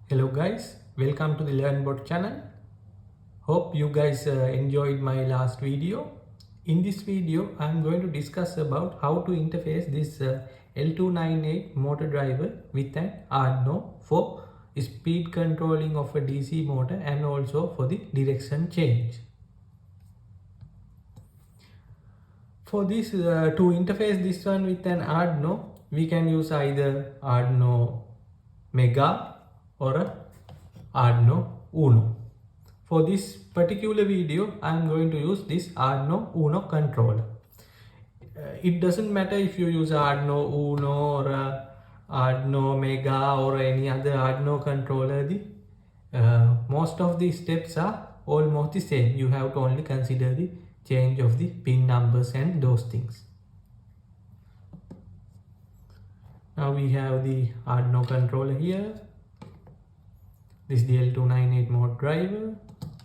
Hello guys, welcome to the LearnBot channel. Hope you guys enjoyed my last video. In this video, I am going to discuss about how to interface this L298 motor driver with an Arduino for speed controlling of a DC motor and also for the direction change. For this, to interface this one with an Arduino, we can use either Arduino Mega or a Arduino Uno. For this particular video, I am going to use this Arduino Uno controller. It doesn't matter if you use Arduino Uno or Arduino Mega or any other Arduino controller. Most of the steps are almost the same. You have to only consider the change of the pin numbers and those things. Now we have the Arduino controller here. This is the L298 motor driver.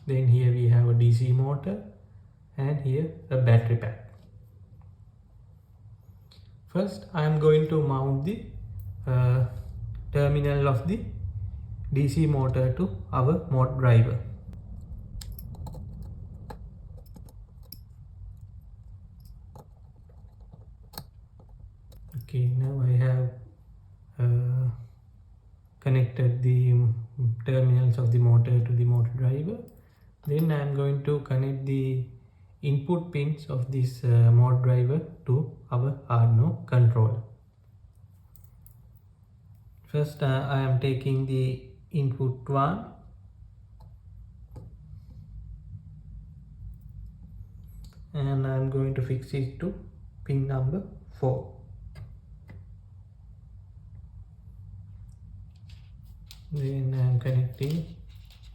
Then here we have a DC motor and here a battery pack. First I am going to mount the terminal of the DC motor to our motor driver. Okay, now I have connected the terminals of the motor to the motor driver. Then I am going to connect the input pins of this motor driver to our Arduino controller. First I am taking the input 1 and I am going to fix it to pin number 4. Then I am connecting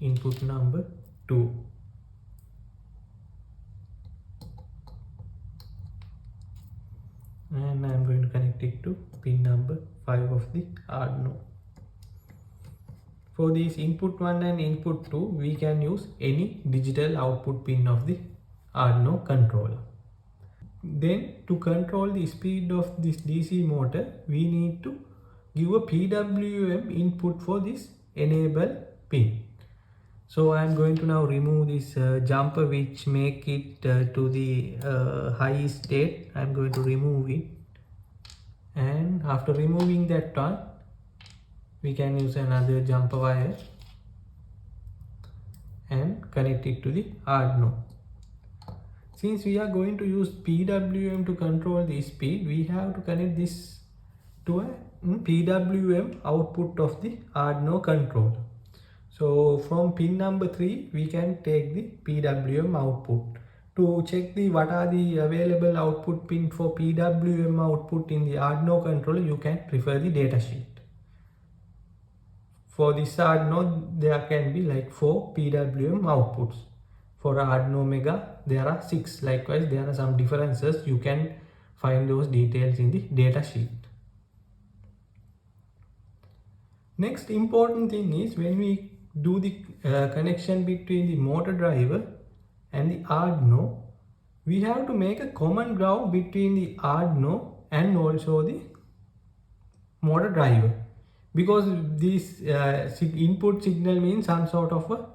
input number 2. And I am going to connect it to pin number 5 of the Arduino. For these input 1 and input 2, we can use any digital output pin of the Arduino controller. Then to control the speed of this DC motor, we need to give a PWM input for this enable pin. So I am going to now remove this jumper which make it to the high state. I am going to remove it, and after removing that one, we can use another jumper wire and connect it to the Arduino. Since we are going to use PWM to control the speed, we have to connect this to a PWM output of the Arduino controller. So from pin number 3 we can take the PWM output. To check what are the available output pin for PWM output in the Arduino controller, you can refer the datasheet. For this Arduino there can be like 4 PWM outputs. For Arduino Mega there are 6. Likewise there are some differences. You can find those details in the datasheet. Next important thing is when we do the connection between the motor driver and the Arduino, we have to make a common ground between the Arduino and also the motor driver, because this input signal means some sort of a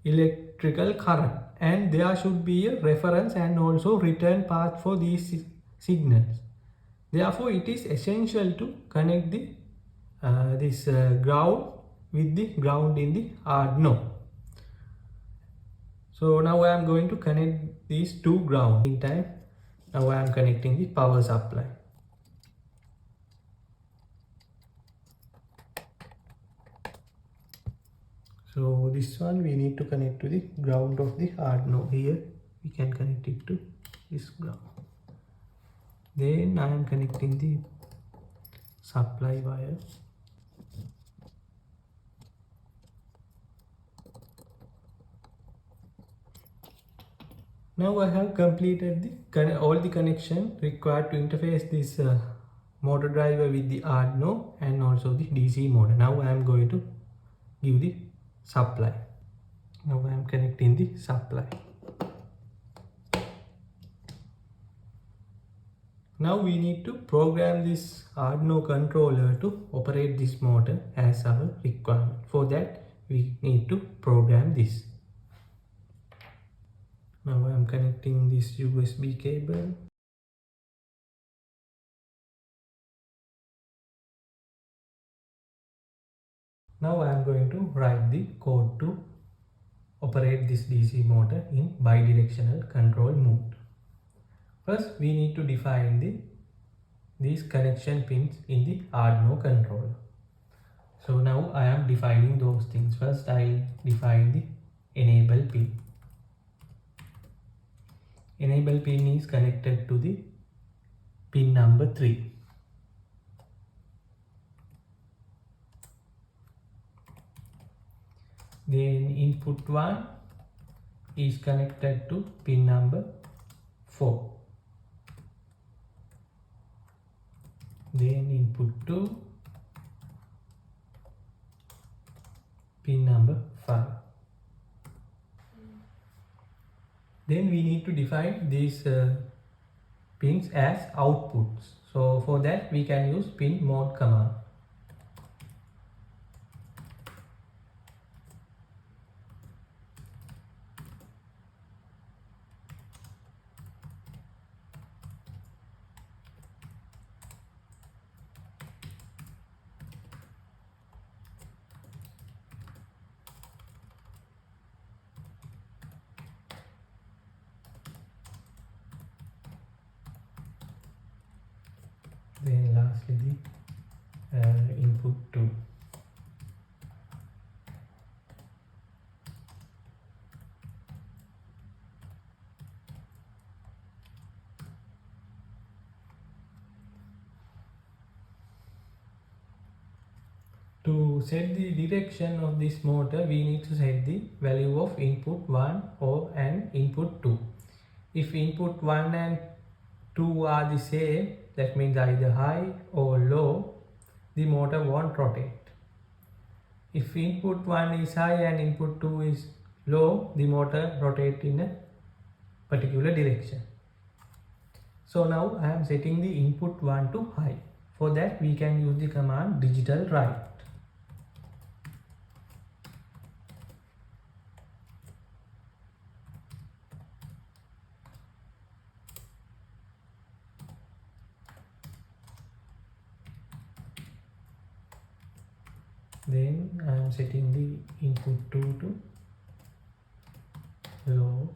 electrical current, and there should be a reference and also return path for these signals. Therefore it is essential to connect the this ground with the ground in the Arduino. So now I am going to connect these two ground. Meantime, now I am connecting the power supply. So this one we need to connect to the ground of the Arduino. Here we can connect it to this ground. Then I am connecting the supply wire. Now I have completed all the connection required to interface this motor driver with the Arduino and also the DC motor. Now I am going to give the supply. Now I am connecting the supply. Now we need to program this Arduino controller to operate this motor as our requirement. For that we need to program this. Now I am connecting this USB cable. Now I am going to write the code to operate this DC motor in bidirectional control mode. First we need to define these connection pins in the Arduino controller. So now I am defining those things. First I define the enable pin. Enable pin is connected to the pin number 3. Then input 1 is connected to pin number 4. Then input 2, pin number 5. Then we need to define these pins as outputs. So for that we can use pin mode command. Then lastly the input 2. To set the direction of this motor, we need to set the value of input 1 and input 2. If input 1 and 2 are the same, that means either high or low, the motor won't rotate. If input 1 is high and input 2 is low, the motor rotates in a particular direction. So now I am setting the input 1 to high. For that we can use the command digital write. Then I am setting the input 2 to low.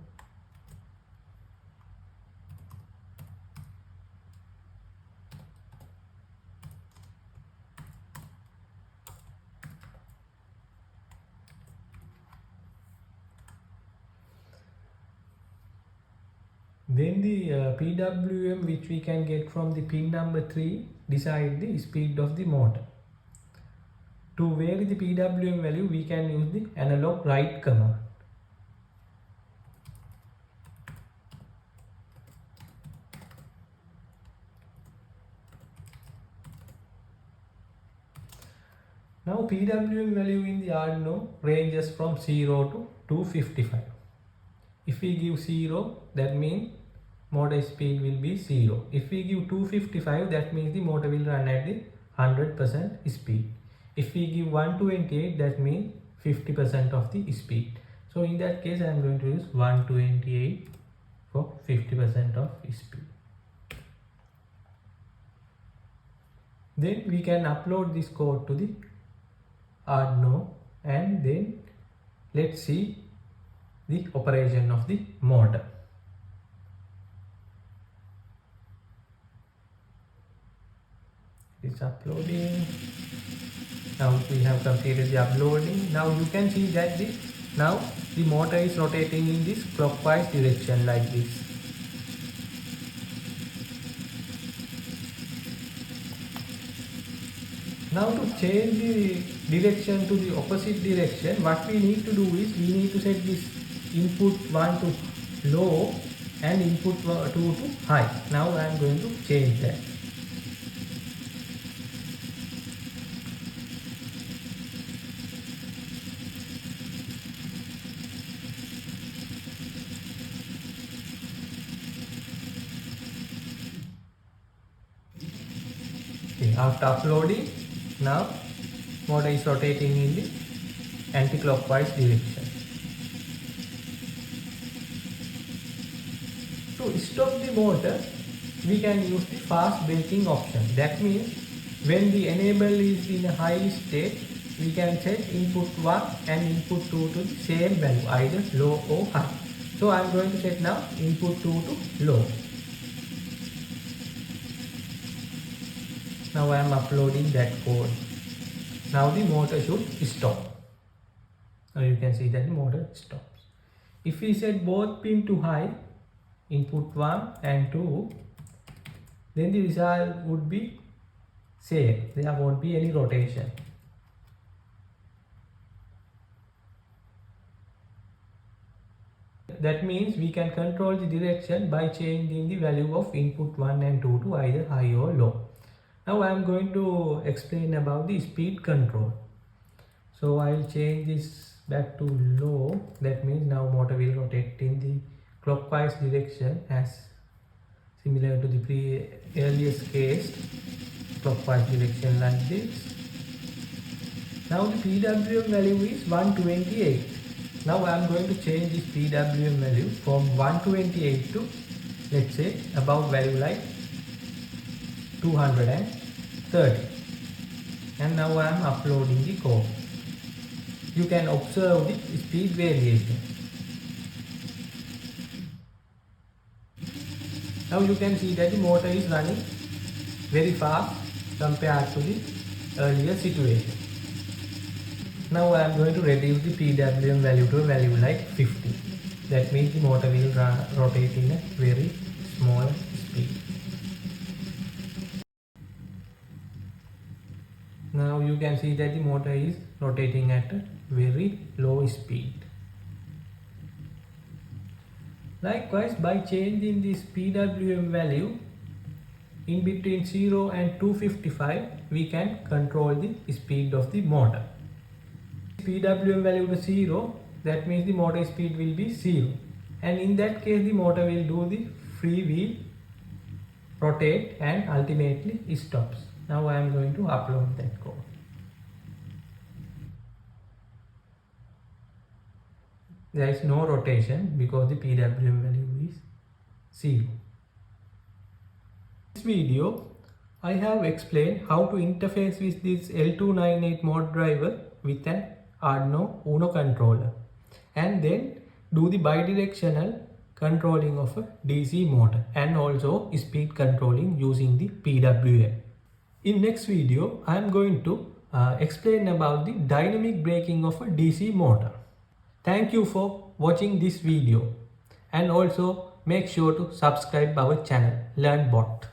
Then the PWM which we can get from the pin number 3 decide the speed of the motor. To vary the PWM value, we can use the analog write command. Now PWM value in the Arduino ranges from 0 to 255. If we give 0, that means motor speed will be 0. If we give 255, that means the motor will run at the 100% speed. If we give 128, that means 50% of the speed. So in that case I am going to use 128 for 50% of speed. Then we can upload this code to the Arduino and then let's see the operation of the motor. It's uploading. Now we have completed the uploading. Now you can see that now the motor is rotating in this clockwise direction like this. Now to change the direction to the opposite direction, what we need to do is we need to set this input 1 to low and input 2 to high. Now I am going to change that. After uploading, now motor is rotating in the anti-clockwise direction. To stop the motor, we can use the fast braking option. That means when the enable is in a high state, we can set input 1 and input 2 to the same value, either low or high. So I am going to set now input 2 to low. Now I am uploading that code. Now the motor should stop. Now you can see that the motor stops. If we set both pin to high, input 1 and 2, then the result would be same. There won't be any rotation. That means we can control the direction by changing the value of input 1 and 2 to either high or low. Now I am going to explain about the speed control. So I will change this back to low. That means now motor will rotate in the clockwise direction as similar to the earliest case, clockwise direction like this. Now the PWM value is 128. Now I am going to change this PWM value from 128 to, let's say, above value like 230. And now I am uploading the code. You can observe the speed variation. Now you can see that the motor is running very fast compared to the earlier situation. Now I am going to reduce the PWM value to a value like 50. That means the motor will rotate in a very small speed. Now you can see that the motor is rotating at a very low speed. Likewise, by changing this PWM value in between 0 and 255, we can control the speed of the motor. PWM value to 0, that means the motor speed will be 0, and in that case the motor will do the freewheel, rotate, and ultimately stops. Now I am going to upload that code. There is no rotation because the PWM value is 0. In this video, I have explained how to interface with this L298 motor driver with an Arduino Uno controller, and then do the bidirectional controlling of a DC motor and also speed controlling using the PWM. In next video, I am going to explain about the dynamic braking of a DC motor. Thank you for watching this video, and also make sure to subscribe our channel LearnBot.